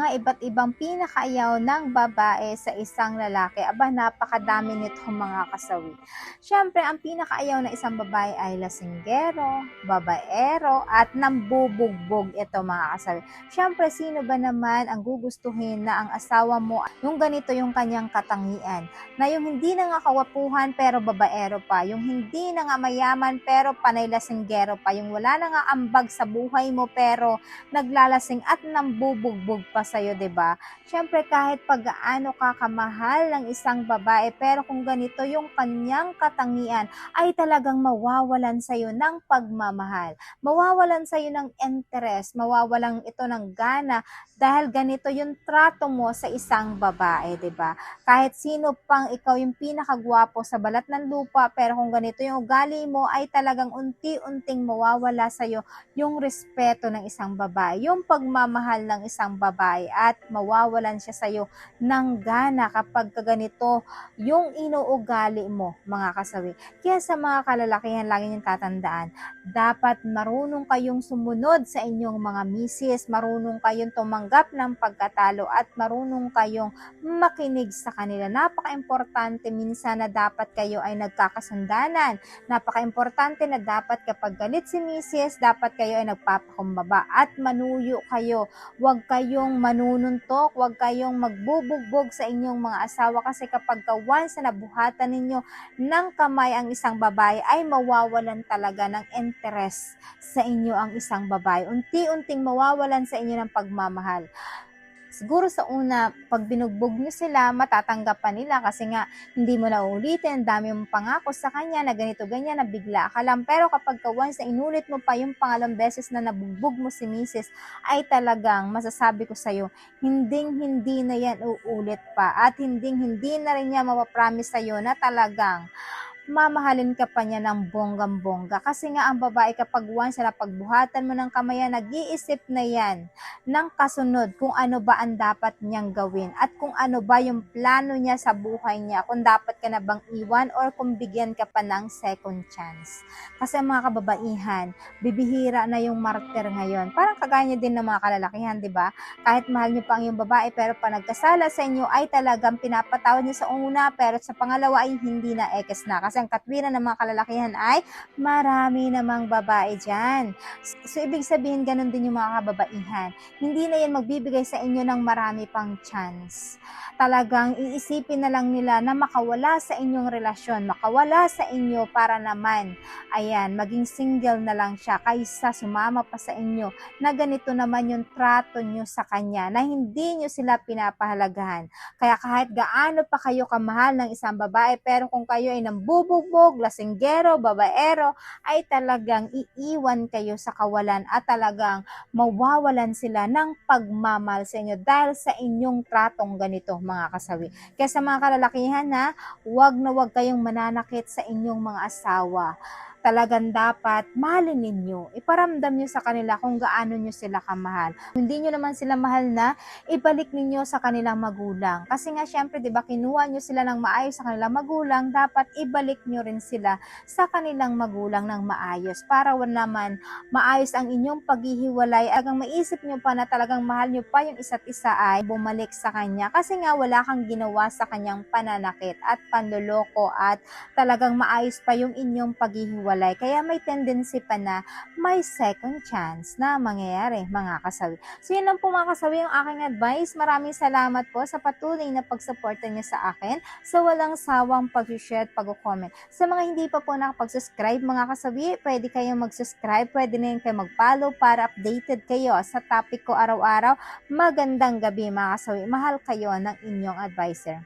mga iba't ibang pinakaayaw ng babae sa isang lalaki. Aba, napakadami nito mga kasawi. Siyempre, ang pinakaayaw ng isang babae ay lasinggero, babaero, at nambubugbog ito mga kasawi. Siyempre, sino ba naman ang gugustuhin na ang asawa mo, yung ganito yung kanyang katangian, na yung hindi na nga kawapuhan pero babaero pa, yung hindi na nga mayaman pero panay lasinggero pa, yung wala na nga ambag sa buhay mo pero naglalasing at nambubugbog pa sa'yo, 'di ba? Siyempre kahit pag-gaano ka kamahal ng isang babae, pero kung ganito yung kanyang katangian, ay talagang mawawalan sa'yo ng pagmamahal. Mawawalan sa'yo ng interest, mawawalan ito ng gana dahil ganito yung trato mo sa isang babae, 'di ba? Kahit sino pang ikaw yung pinakagwapo sa balat ng lupa, pero kung ganito yung ugali mo, ay talagang unti-unting mawawala sa'yo yung respeto ng isang babae, yung pagmamahal ng isang babae, at mawawalan siya sa'yo ng gana kapag ganito yung inuugali mo, mga kasawi. Kaya sa mga kalalakihan, lagi niyong tatandaan, dapat marunong kayong sumunod sa inyong mga misis, marunong kayong tumanggap ng pagkatalo, at marunong kayong makinig sa kanila. Napaka-importante minsan na dapat kayo ay nagkakasundanan. Napaka-importante na dapat kapag galit si misis, dapat kayo ay nagpapakumbaba at manuyo kayo. Huwag kayong manununtok, huwag kayong magbubugbog sa inyong mga asawa, kasi kapag once na nabuhatan ninyo ng kamay ang isang babae, ay mawawalan talaga ng interest sa inyo ang isang babae. Unti-unting mawawalan sa inyo ng pagmamahal. Siguro sa una, pag binugbog nyo sila, matatanggap pa nila kasi nga hindi mo na uulitin, dami mong pangako sa kanya na ganito ganyan, na bigla ka lang. Pero kapag once na inulit mo pa yung pangalawang beses na nabugbog mo si misis, ay talagang masasabi ko sa'yo, hindi na yan uulit pa, at hindi na rin niya mapapromise sa'yo na talagang mamahalin ka pa niya ng bonggang-bongga. Kasi nga ang babae, kapag once na pagbuhatan mo ng kamay, nag-iisip na yan ng kasunod kung ano ba ang dapat niyang gawin, at kung ano ba yung plano niya sa buhay niya, kung dapat ka na bang iwan or kung bigyan ka pa ng second chance. Kasi mga kababaihan, bibihira na yung martir ngayon. Parang kagaya niyo din ng mga kalalakihan, di ba? Kahit mahal niyo pa ang yung babae, pero pa nagkasala sa inyo, ay talagang pinapatawad niyo sa una, pero sa pangalawa ay hindi na ekes na. Kasi ang katwiran ng mga kalalakihan ay marami namang babae dyan. So, ibig sabihin, ganun din yung mga kababaihan. Hindi na yan magbibigay sa inyo ng marami pang chance. Talagang iisipin na lang nila na makawala sa inyong relasyon, makawala sa inyo para naman, ayan, maging single na lang siya kaysa sumama pa sa inyo na ganito naman yung trato nyo sa kanya, na hindi nyo sila pinapahalagahan. Kaya kahit gaano pa kayo kamahal ng isang babae, pero kung kayo ay nambubugbog, lasinggero, babaero, ay talagang iiwan kayo sa kawalan, at talagang mawawalan sila ng pagmamahal sa inyo dahil sa inyong tratong ganito, mga kasawi. Kaya sa mga kalalakihan, na huwag kayong mananakit sa inyong mga asawa. Talagang dapat mahalin ninyo, iparamdam nyo sa kanila kung gaano nyo sila kamahal. Kung hindi nyo naman sila mahal na, ibalik ninyo sa kanilang magulang. Kasi nga syempre, 'di ba, kinuha nyo sila ng maayos sa kanilang magulang, dapat ibalik nyo rin sila sa kanilang magulang ng maayos, para naman maayos ang inyong paghihiwalay. Agang maisip nyo pa na talagang mahal nyo pa yung isa't isa, ay bumalik sa kanya, kasi nga wala kang ginawa sa kanyang pananakit at panloloko, at talagang maayos pa yung inyong paghihiwalay. Kaya may tendency pa na may second chance na mangyayari, mga kasawi. So yun lang po mga kasawi ang aking advice. Maraming salamat po sa patuloy na pagsuporta niyo sa akin, sa walang sawang pag-share at pag-comment. Sa mga hindi pa po nakapag-subscribe, mga kasawi, pwede kayong mag-subscribe, pwede na rin kayo mag-follow para updated kayo sa topic ko araw-araw. Magandang gabi mga kasawi. Mahal kayo ng inyong advisor.